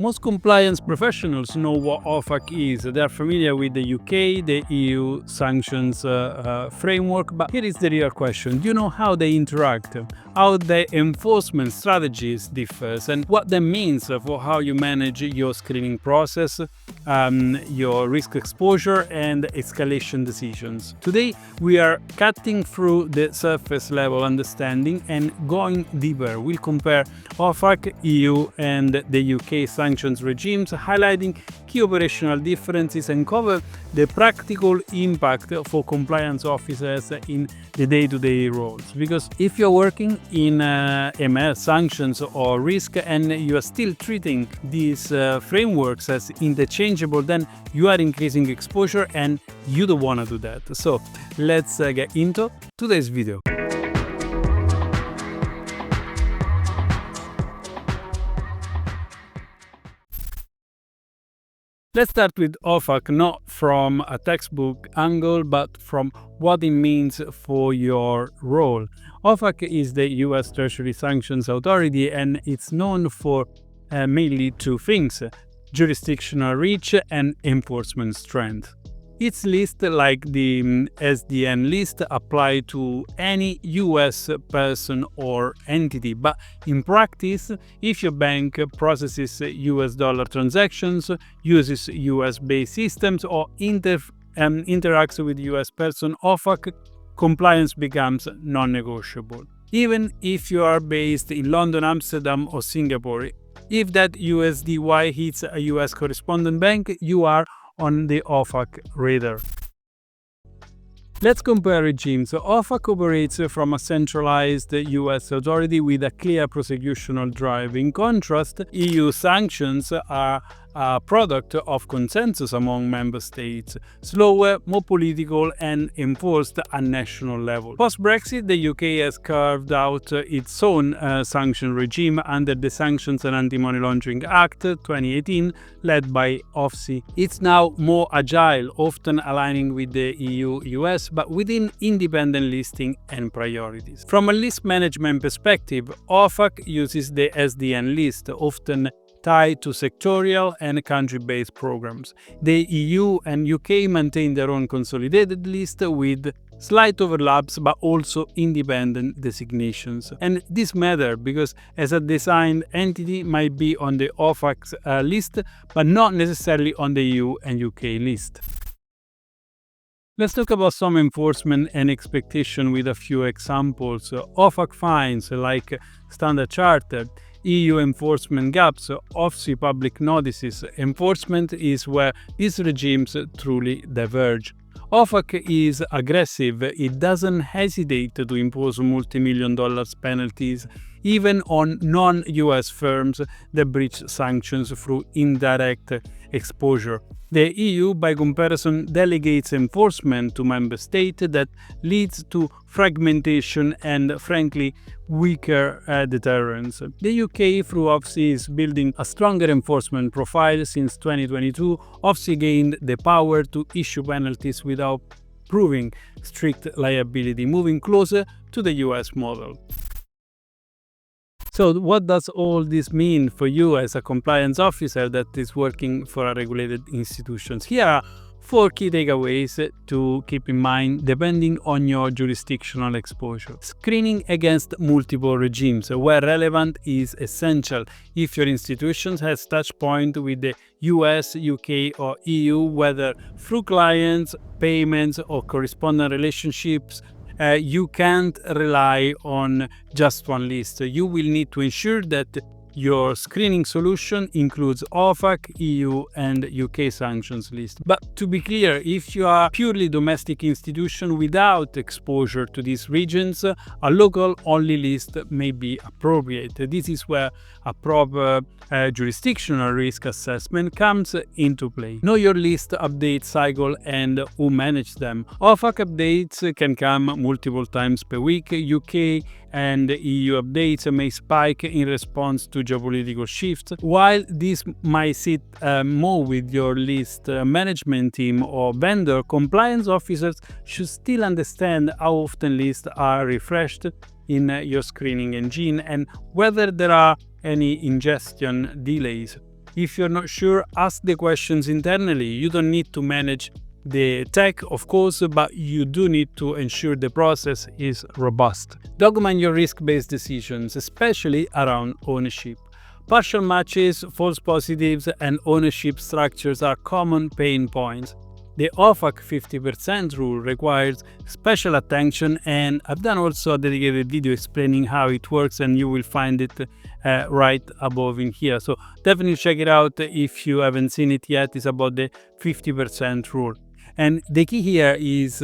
Most compliance professionals know what OFAC is. They are familiar with the UK, the EU sanctions framework, but here is the real question. Do you know how they interact, how the enforcement strategies differs, and what that means for how you manage your screening process, your risk exposure, and escalation decisions? Today, we are cutting through the surface level understanding and going deeper. We'll compare OFAC, EU, and the UK sanctions regimes, highlighting key operational differences and cover the practical impact for compliance officers in the day-to-day roles. Because if you're working in ML sanctions or risk and you are still treating these frameworks as interchangeable, then you are increasing exposure and you don't want to do that. So let's get into today's video. Let's start with OFAC, not from a textbook angle, but from what it means for your role. OFAC is the US Treasury Sanctions Authority, and it's known for mainly two things: jurisdictional reach and enforcement strength. Its list, like the SDN list, apply to any US person or entity, but in practice, if your bank processes US dollar transactions, uses US-based systems, or interacts with US person, OFAC compliance becomes non-negotiable. Even if you are based in London, Amsterdam, or Singapore, if that USDY hits a US correspondent bank, you are on the OFAC radar. Let's compare regimes. OFAC operates from a centralized US authority with a clear prosecutional drive. In contrast, EU sanctions are a product of consensus among member states, slower, more political, and enforced at national level. Post-Brexit, the UK has carved out its own sanction regime under the Sanctions and Anti-Money Laundering Act 2018, led by OFAC. It's now more agile, often aligning with the EU-US, but within independent listing and priorities. From a list management perspective, OFAC uses the SDN list, often tied to sectorial and country-based programs. The EU and UK maintain their own consolidated list with slight overlaps but also independent designations. And this matters because as a designed entity might be on the OFAC's list but not necessarily on the EU and UK list. Let's talk about some enforcement and expectation with a few examples. OFAC fines like Standard Chartered, EU enforcement gaps, OFAC public notices. Enforcement is where these regimes truly diverge. OFAC is aggressive. It doesn't hesitate to impose multi-million-dollar penalties even on non-US firms that breach sanctions through indirect exposure. The EU, by comparison, delegates enforcement to member states that leads to fragmentation and, frankly, weaker deterrence. The UK, through OFAC, is building a stronger enforcement profile. Since 2022, OFAC gained the power to issue penalties without proving strict liability, moving closer to the US model. So what does all this mean for you as a compliance officer that is working for a regulated institution? Here are 4 key takeaways to keep in mind depending on your jurisdictional exposure. Screening against multiple regimes, where relevant, is essential. If your institution has touch point with the US, UK, or EU, whether through clients, payments, or correspondent relationships, you can't rely on just one list. You will need to ensure that your screening solution includes OFAC, EU, and UK sanctions list. But to be clear, if you are a purely domestic institution without exposure to these regions, a local-only list may be appropriate. This is where a proper jurisdictional risk assessment comes into play. Know your list update cycle and who manages them. OFAC updates can come multiple times per week. UK and EU updates may spike in response to geopolitical shifts. While this might sit more with your list management team or vendor, compliance officers should still understand how often lists are refreshed in your screening engine and whether there are any ingestion delays. If you're not sure, ask the questions internally. You don't need to manage the tech, of course, but you do need to ensure the process is robust. Document your risk-based decisions, especially around ownership. Partial matches, false positives, and ownership structures are common pain points. The OFAC 50% rule requires special attention, and I've done also a dedicated video explaining how it works, and you will find it right above in here. So definitely check it out if you haven't seen it yet. It's about the 50% rule. And the key here is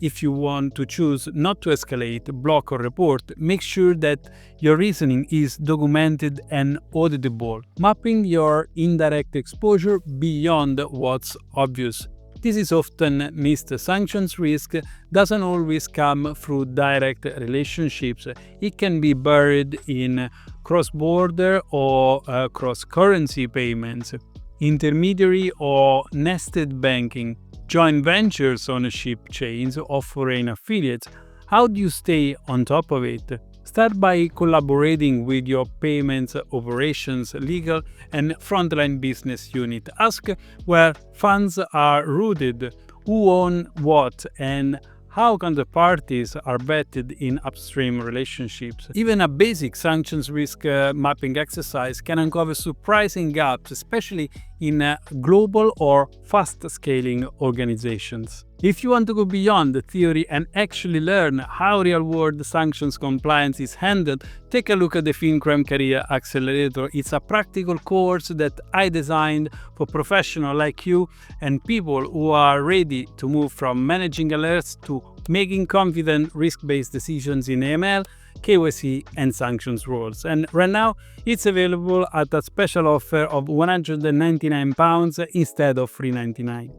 if you want to choose not to escalate, block, or report, make sure that your reasoning is documented and auditable, mapping your indirect exposure beyond what's obvious. This is often missed. Sanctions risk doesn't always come through direct relationships. It can be buried in cross-border or cross-currency payments, intermediary or nested banking, joint ventures, ownership chains, or foreign affiliates. How do you stay on top of it? Start by collaborating with your payments, operations, legal, and frontline business unit. Ask where funds are routed, who own what, and how counterparties are vetted in upstream relationships. Even a basic sanctions risk mapping exercise can uncover surprising gaps, especially in global or fast-scaling organizations. If you want to go beyond the theory and actually learn how real-world sanctions compliance is handled, take a look at the FinCrime Career Accelerator. It's a practical course that I designed for professionals like you and people who are ready to move from managing alerts to making confident risk-based decisions in AML, KYC, and sanctions roles. And right now, it's available at a special offer of £199 instead of £399.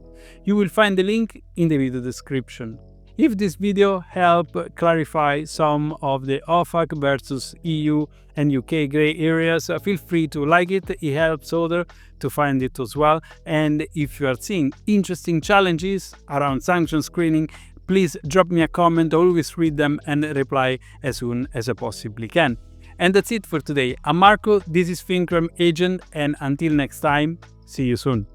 You will find the link in the video description. If this video helped clarify some of the OFAC versus EU and UK gray areas, feel free to like it. It helps others to find it as well. And if you are seeing interesting challenges around sanction screening, please drop me a comment. I always read them and reply as soon as I possibly can. And that's it for today. I'm Marco, this is FinCrime Agent, and until next time, see you soon.